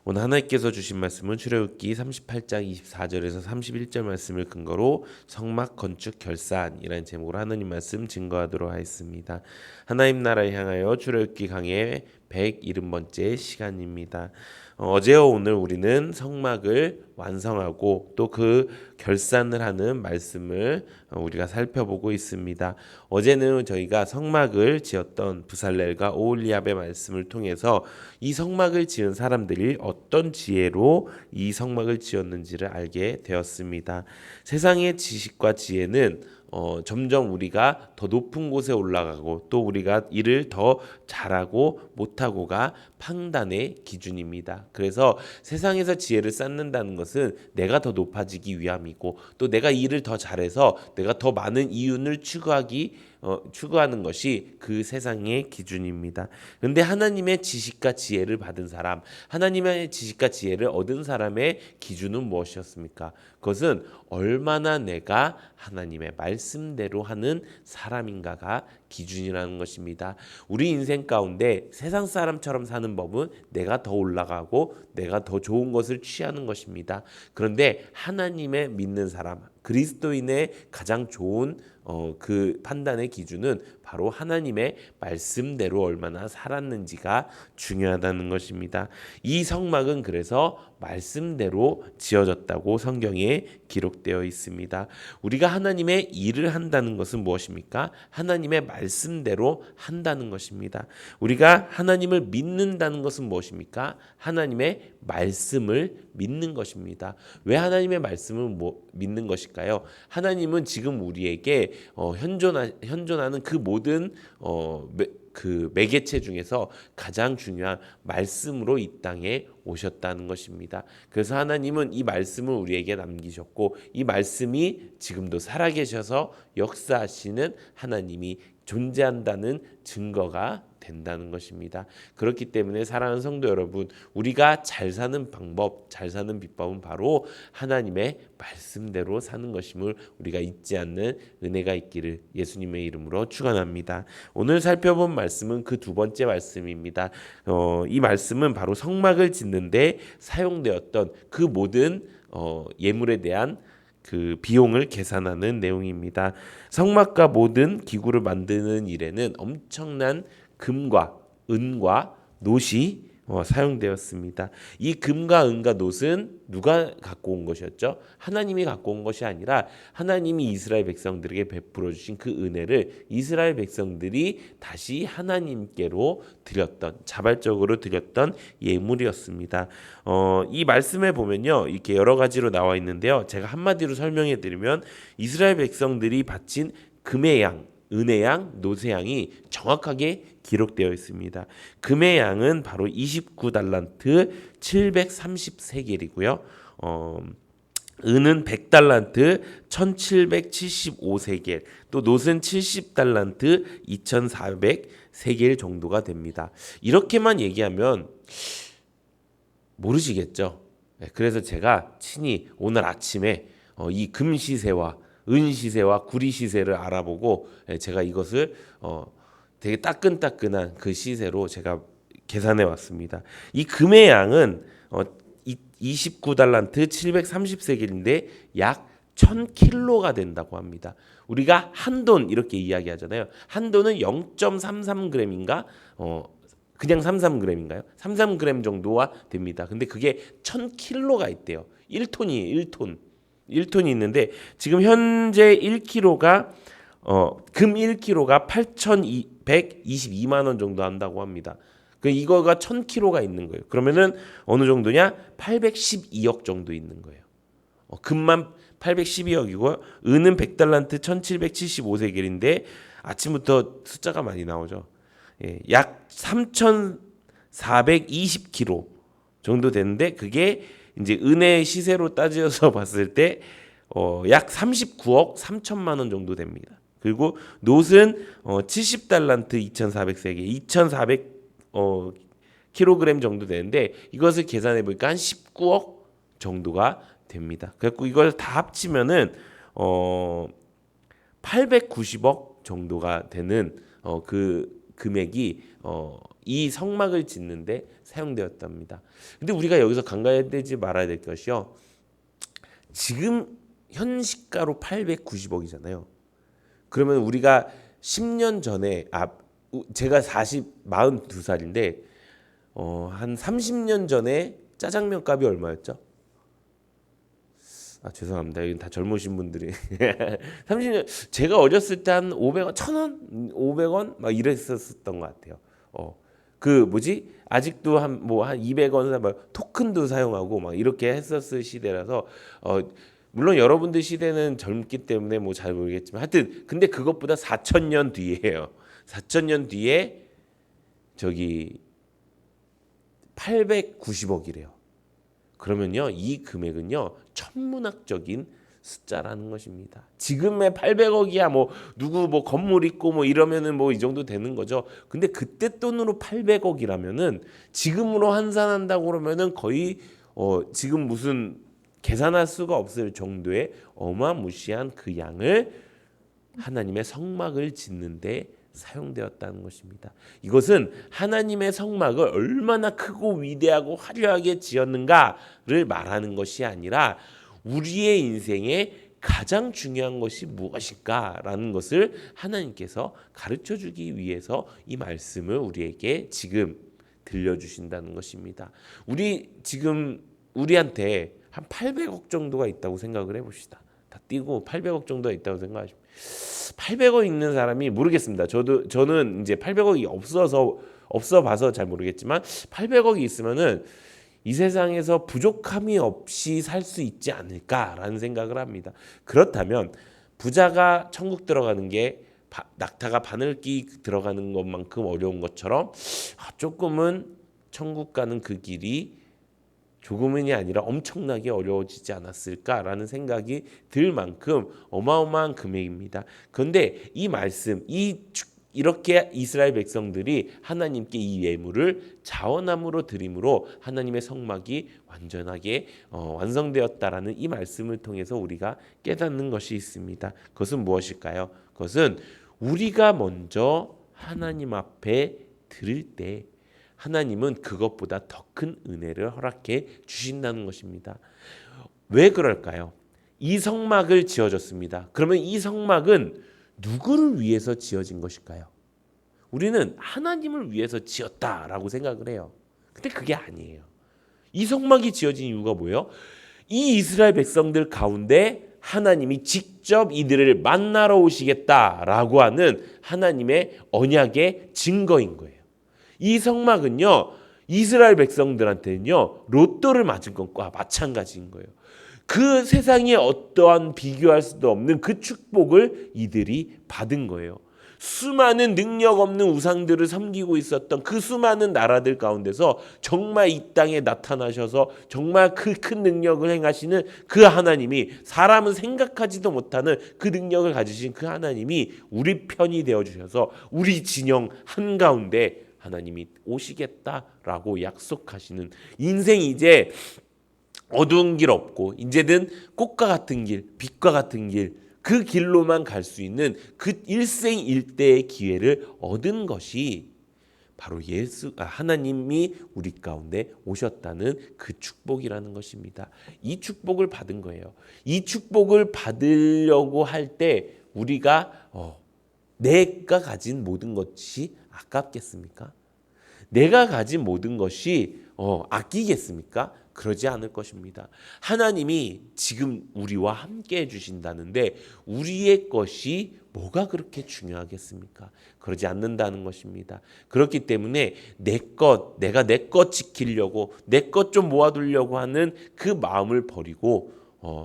오늘 하나님께서 주신 말씀은 출애굽기 38장 24절에서 31절 말씀을 근거로 성막 건축 결산이라는 제목으로 하나님 말씀 증거하도록 하겠습니다. 하나님 나라를 향하여 출애굽기 강의 170번째 시간입니다. 어제와 오늘 우리는 성막을 완성하고 또 그 결산을 하는 말씀을 우리가 살펴보고 있습니다. 어제는 저희가 성막을 지었던 부살렐과 오홀리압의 말씀을 통해서 이 성막을 지은 사람들이 어떤 지혜로 이 성막을 지었는지를 알게 되었습니다. 세상의 지식과 지혜는 점점 우리가 더 높은 곳에 올라가고 또 우리가 일을 더 잘하고 못하고가 판단의 기준입니다. 그래서 세상에서 지혜를 쌓는다는 것은 내가 더 높아지기 위함이고 또 내가 일을 더 잘해서 내가 더 많은 이윤을 추구하는 것이 그 세상의 기준입니다. 그런데 하나님의 지식과 지혜를 받은 사람, 하나님의 지식과 지혜를 얻은 사람의 기준은 무엇이었습니까? 그것은 얼마나 내가 하나님의 말씀대로 하는 사람인가가 기준이라는 것입니다. 우리 인생 가운데 세상 사람처럼 사는 법은 내가 더 올라가고 내가 더 좋은 것을 취하는 것입니다. 그런데 하나님의 믿는 사람, 그리스도인의 가장 좋은 그 판단의 기준은 바로 하나님의 말씀대로 얼마나 살았는지가 중요하다는 것입니다. 이 성막은 그래서 말씀대로 지어졌다고 성경에 기록되어 있습니다. 우리가 하나님의 일을 한다는 것은 무엇입니까? 하나님의 말씀대로 한다는 것입니다. 우리가 하나님을 믿는다는 것은 무엇입니까? 하나님의 말씀을 믿는 것입니다. 왜 하나님의 말씀을 믿는 것일까요? 하나님은 지금 우리에게 현존하는 그 모든 그 매개체 중에서 가장 중요한 말씀으로 이 땅에 오셨다는 것입니다. 그래서 하나님은 이 말씀을 우리에게 남기셨고 이 말씀이 지금도 살아계셔서 역사하시는 하나님이 존재한다는 증거가 된다는 것입니다. 그렇기 때문에 사랑하는 성도 여러분, 우리가 잘 사는 방법, 잘 사는 비법은 바로 하나님의 말씀대로 사는 것임을 우리가 잊지 않는 은혜가 있기를 예수님의 이름으로 축원합니다. 오늘 살펴본 말씀은 그 두 번째 말씀입니다. 이 말씀은 바로 성막을 짓는데 사용되었던 그 모든 예물에 대한 그 비용을 계산하는 내용입니다. 성막과 모든 기구를 만드는 일에는 엄청난 금과 은과 놋이 사용되었습니다. 이 금과 은과 놋은 누가 갖고 온 것이었죠? 하나님이 갖고 온 것이 아니라 하나님이 이스라엘 백성들에게 베풀어 주신 그 은혜를 이스라엘 백성들이 다시 하나님께로 드렸던, 자발적으로 드렸던 예물이었습니다. 이 말씀에 보면요, 이렇게 여러 가지로 나와 있는데요. 제가 한마디로 설명해 드리면 이스라엘 백성들이 바친 금의 양, 은의 양, 놋의 양이 정확하게 기록되어 있습니다. 금의 양은 바로 29달란트 730세겔이고요. 은은 100달란트 1775세겔, 또 놋은 70달란트 2400세겔 정도가 됩니다. 이렇게만 얘기하면 모르시겠죠? 그래서 제가 친히 오늘 아침에 이 금 시세와 은 시세와 구리 시세를 알아보고 제가 이것을 되게 따끈따끈한 그 시세로 제가 계산해 왔습니다. 이 금의 양은 29달란트 730세겔인데 약 1000킬로가 된다고 합니다. 우리가 한돈 이렇게 이야기하잖아요. 한돈은 0.33g인가? 그냥 33g인가요? 33g 정도가 됩니다. 근데 그게 1000킬로가 있대요. 1톤이에요. 1톤이 있는데 지금 현재 1kg가 금 1kg가 8,122만 원 정도 한다고 합니다. 이거가 1000kg가 있는 거예요. 그러면은 어느 정도냐? 812억 정도 있는 거예요. 금만 812억이고 은은 100달란트 1775세겔인데 아침부터 숫자가 많이 나오죠. 약 3,420kg 정도 되는데 그게 이제 은의 시세로 따져서 봤을 때 약 39억 3천만 원 정도 됩니다. 그리고 놋은 70달란트 2,400세겔 2,400 킬로그램 정도 되는데 이것을 계산해 보니까 한 19억 정도가 됩니다. 그래서 이걸 다 합치면은 890억 정도가 되는 그 금액이 이 성막을 짓는데 사용되었답니다. 근데 우리가 여기서 간과되지 말아야 될 것이요. 지금 현 시가로 890억이잖아요. 그러면 우리가 10년 전에 제가 42살인데 한 30년 전에 짜장면 값이 얼마였죠? 죄송합니다. 여기 다 젊으신 분들이 30년 제가 어렸을 때 한 500원, 1,000원, 500원 막 이랬었던 것 같아요. 그 뭐지? 아직도 한 200원 막 토큰도 사용하고 막 이렇게 했었을 시대라서 물론 여러분들 시대는 젊기 때문에 뭐 잘 모르겠지만 하여튼 근데 그것보다 4,000년 뒤에요. 4,000년 뒤에 저기 890억이래요. 그러면요, 이 금액은요 천문학적인 숫자라는 것입니다. 지금의 800억이야 뭐 누구 뭐 건물 있고 뭐 이러면은 뭐 이 정도 되는 거죠. 근데 그때 돈으로 800억이라면은 지금으로 환산한다고 그러면은 거의 지금 무슨 계산할 수가 없을 정도의 어마무시한 그 양을 하나님의 성막을 짓는데 사용되었다는 것입니다. 이것은 하나님의 성막을 얼마나 크고 위대하고 화려하게 지었는가를 말하는 것이 아니라 우리의 인생에 가장 중요한 것이 무엇일까라는 것을 하나님께서 가르쳐 주기 위해서 이 말씀을 우리에게 지금 들려주신다는 것입니다. 우리한테 한 800억 정도가 있다고 생각을 해봅시다. 다 띄고 800억 정도가 있다고 생각하시면 800억 있는 사람이 모르겠습니다. 저는 이제 800억이 없어 봐서 잘 모르겠지만 800억이 있으면은 이 세상에서 부족함이 없이 살 수 있지 않을까라는 생각을 합니다. 그렇다면 부자가 천국 들어가는 게 낙타가 바늘 끼 들어가는 것만큼 어려운 것처럼 조금은 천국 가는 그 길이 조금은이 아니라 엄청나게 어려워지지 않았을까라는 생각이 들 만큼 어마어마한 금액입니다. 그런데 이 말씀, 이렇게 이스라엘 백성들이 하나님께 이 예물을 자원함으로 드림으로 하나님의 성막이 완전하게 완성되었다라는 이 말씀을 통해서 우리가 깨닫는 것이 있습니다. 그것은 무엇일까요? 그것은 우리가 먼저 하나님 앞에 드릴 때 하나님은 그것보다 더 큰 은혜를 허락해 주신다는 것입니다. 왜 그럴까요? 이 성막을 지어줬습니다. 그러면 이 성막은 누구를 위해서 지어진 것일까요? 우리는 하나님을 위해서 지었다라고 생각을 해요. 근데 그게 아니에요. 이 성막이 지어진 이유가 뭐예요? 이 이스라엘 백성들 가운데 하나님이 직접 이들을 만나러 오시겠다라고 하는 하나님의 언약의 증거인 거예요. 이 성막은요, 이스라엘 백성들한테는요, 로또를 맞은 것과 마찬가지인 거예요. 그 세상에 어떠한 비교할 수도 없는 그 축복을 이들이 받은 거예요. 수많은 능력 없는 우상들을 섬기고 있었던 그 수많은 나라들 가운데서 정말 이 땅에 나타나셔서 정말 그 큰 능력을 행하시는 그 하나님이, 사람은 생각하지도 못하는 그 능력을 가지신 그 하나님이 우리 편이 되어주셔서 우리 진영 한가운데 하나님이 오시겠다라고 약속하시는, 인생이 이제 어두운 길 없고 이제는 꽃과 같은 길, 빛과 같은 길, 그 길로만 갈 수 있는 그 일생일대의 기회를 얻은 것이 바로 하나님이 우리 가운데 오셨다는 그 축복이라는 것입니다. 이 축복을 받은 거예요. 이 축복을 받으려고 할 때 우리가 내가 가진 모든 것이 아깝겠습니까? 내가 가진 모든 것이 아끼겠습니까? 그러지 않을 것입니다. 하나님이 지금 우리와 함께 해주신다는데 우리의 것이 뭐가 그렇게 중요하겠습니까? 그러지 않는다는 것입니다. 그렇기 때문에 내가 내 것 지키려고, 내 것 좀 모아두려고 하는 그 마음을 버리고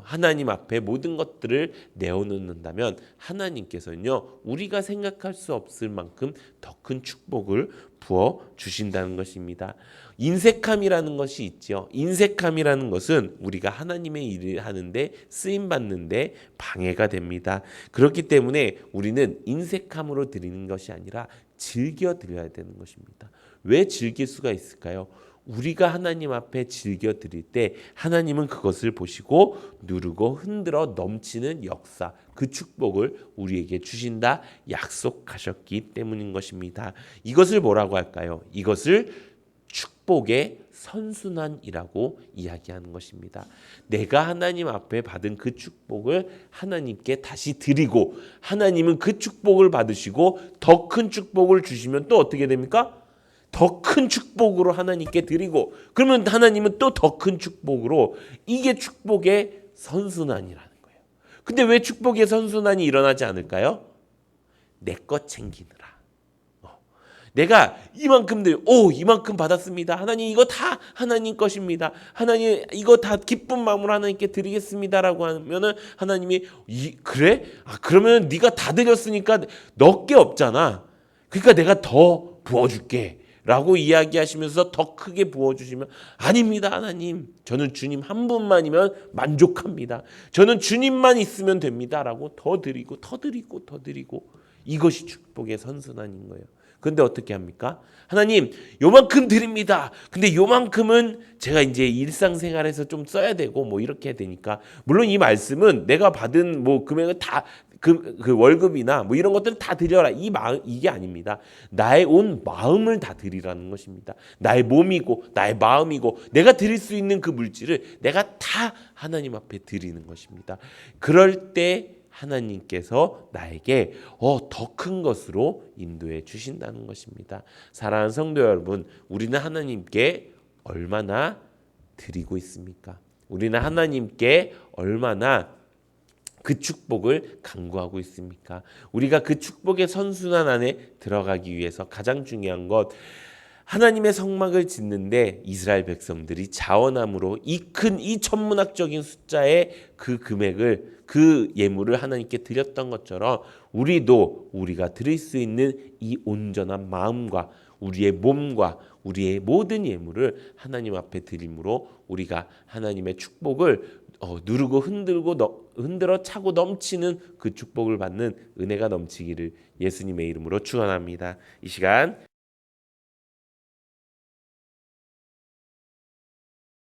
하나님 앞에 모든 것들을 내어놓는다면 하나님께서는요, 우리가 생각할 수 없을 만큼 더 큰 축복을 부어 주신다는 것입니다. 인색함이라는 것이 있죠. 인색함이라는 것은 우리가 하나님의 일을 하는데 쓰임 받는데 방해가 됩니다. 그렇기 때문에 우리는 인색함으로 드리는 것이 아니라 즐겨 드려야 되는 것입니다. 왜 즐길 수가 있을까요? 우리가 하나님 앞에 즐겨 드릴 때 하나님은 그것을 보시고 누르고 흔들어 넘치는 역사, 그 축복을 우리에게 주신다 약속하셨기 때문인 것입니다. 이것을 뭐라고 할까요? 이것을 축복의 선순환이라고 이야기하는 것입니다. 내가 하나님 앞에 받은 그 축복을 하나님께 다시 드리고 하나님은 그 축복을 받으시고 더 큰 축복을 주시면 또 어떻게 됩니까? 더 큰 축복으로 하나님께 드리고 그러면 하나님은 또 더 큰 축복으로, 이게 축복의 선순환이라는 거예요. 근데 왜 축복의 선순환이 일어나지 않을까요? 내 것 챙기느라. 내가 이만큼 받았습니다. 하나님 이거 다 하나님 것입니다. 하나님 이거 다 기쁜 마음으로 하나님께 드리겠습니다라고 하면은 하나님이 그래? 그러면 네가 다 드렸으니까 너 게 없잖아. 그러니까 내가 더 부어줄게. 라고 이야기하시면서 더 크게 부어주시면 아닙니다 하나님, 저는 주님 한 분만이면 만족합니다. 저는 주님만 있으면 됩니다 라고 더 드리고 이것이 축복의 선순환인 거예요. 그런데 어떻게 합니까? 하나님 요만큼 드립니다. 근데 요만큼은 제가 이제 일상생활에서 좀 써야 되고 뭐 이렇게 해야 되니까, 물론 이 말씀은 내가 받은 뭐 금액을 다 그 월급이나 뭐 이런 것들은 다 드려라 이게 아닙니다. 나의 온 마음을 다 드리라는 것입니다. 나의 몸이고 나의 마음이고 내가 드릴 수 있는 그 물질을 내가 다 하나님 앞에 드리는 것입니다. 그럴 때 하나님께서 나에게 더 큰 것으로 인도해 주신다는 것입니다. 사랑하는 성도 여러분, 우리는 하나님께 얼마나 드리고 있습니까? 우리는 하나님께 얼마나 그 축복을 간구하고 있습니까? 우리가 그 축복의 선순환 안에 들어가기 위해서 가장 중요한 것, 하나님의 성막을 짓는데 이스라엘 백성들이 자원함으로 이 천문학적인 숫자의 그 금액을, 그 예물을 하나님께 드렸던 것처럼 우리가 드릴 수 있는 이 온전한 마음과 우리의 몸과 우리의 모든 예물을 하나님 앞에 드림으로 우리가 하나님의 축복을 누르고 흔들어 차고 넘치는 그 축복을 받는 은혜가 넘치기를 예수님의 이름으로 축원합니다. 이 시간